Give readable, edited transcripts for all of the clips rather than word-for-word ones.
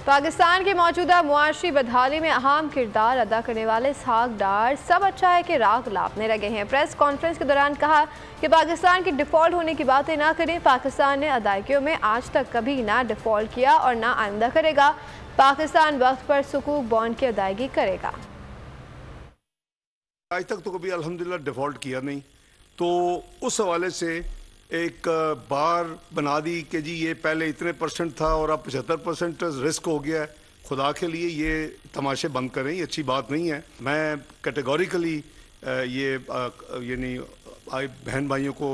पाकिस्तान की मौजूदा मुआशी बदहाली में अहम किरदार अदा करने वाले इसहाक डार सब अच्छा है कि राग लापने लगे हैं। प्रेस कॉन्फ्रेंस के दौरान कहा कि पाकिस्तान की डिफ़ॉल्ट होने की बातें ना करें। पाकिस्तान ने अदायगियों में आज तक कभी ना डिफ़ॉल्ट किया और ना आइंदा करेगा। पाकिस्तान वक्त पर सुकूक बॉन्ड की अदायगी करेगा। आज तक तो कभी अल्हम्दुलिल्लाह डिफ़ॉल्ट किया नहीं, तो उस हवाले से एक बार बना दी कि जी ये पहले इतने परसेंट था और अब 75% रिस्क हो गया है। खुदा के लिए ये तमाशे बंद करें, ये अच्छी बात नहीं है। मैं कैटेगोरिकली ये यानी बहन भाइयों को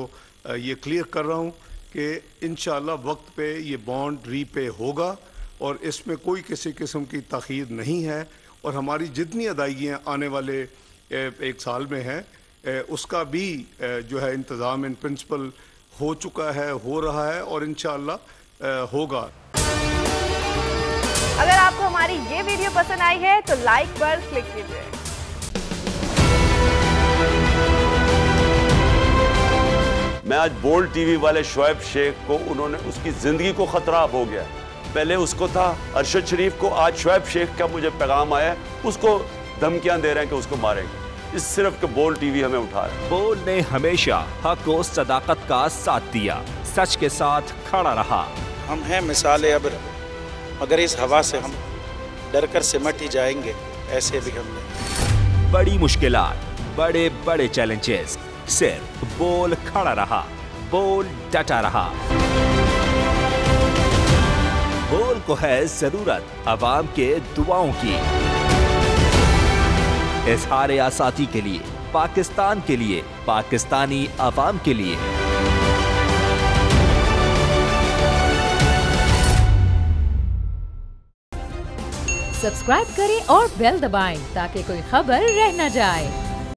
ये क्लियर कर रहा हूँ कि इंशाअल्लाह वक्त पे ये बॉन्ड रीपे होगा और इसमें कोई किसी किस्म की ताख़ीर नहीं है। और हमारी जितनी अदायगियाँ आने वाले एक साल में हैं उसका भी जो है इंतज़ाम इन प्रिंसिपल हो चुका है, हो रहा है और इंशाअल्लाह होगा। अगर आपको हमारी ये वीडियो पसंद आई है तो लाइक पर क्लिक कीजिए। मैं आज बोल्ड टीवी वाले शोएब शेख को, उन्होंने उसकी जिंदगी को खतरा हो गया। पहले उसको था अरशद शरीफ को, आज शोएब शेख का मुझे पैगाम आया है उसको धमकियां दे रहे हैं कि उसको मारेंगे। इस सिर्फ के बोल्ड टीवी हमें उठा रहा है। बोल्ड ने हमेशा हक और सदाकत का साथ दिया, सच के साथ खड़ा रहा। हम हैं मिसाल अब्र, मगर इस हवा से हम डर कर सिमट ही जाएंगे, ऐसे भी हम नहीं। बड़ी मुश्किलात, बड़े बड़े चैलेंजेस, सिर्फ बोल खड़ा रहा, बोल डटा रहा। बोल को है जरूरत अवाम के दुआओं की। इज़हार आसाती के लिए, पाकिस्तान के लिए, पाकिस्तानी अवाम के लिए। सब्सक्राइब करें और बेल दबाएं ताकि कोई खबर रह न जाए।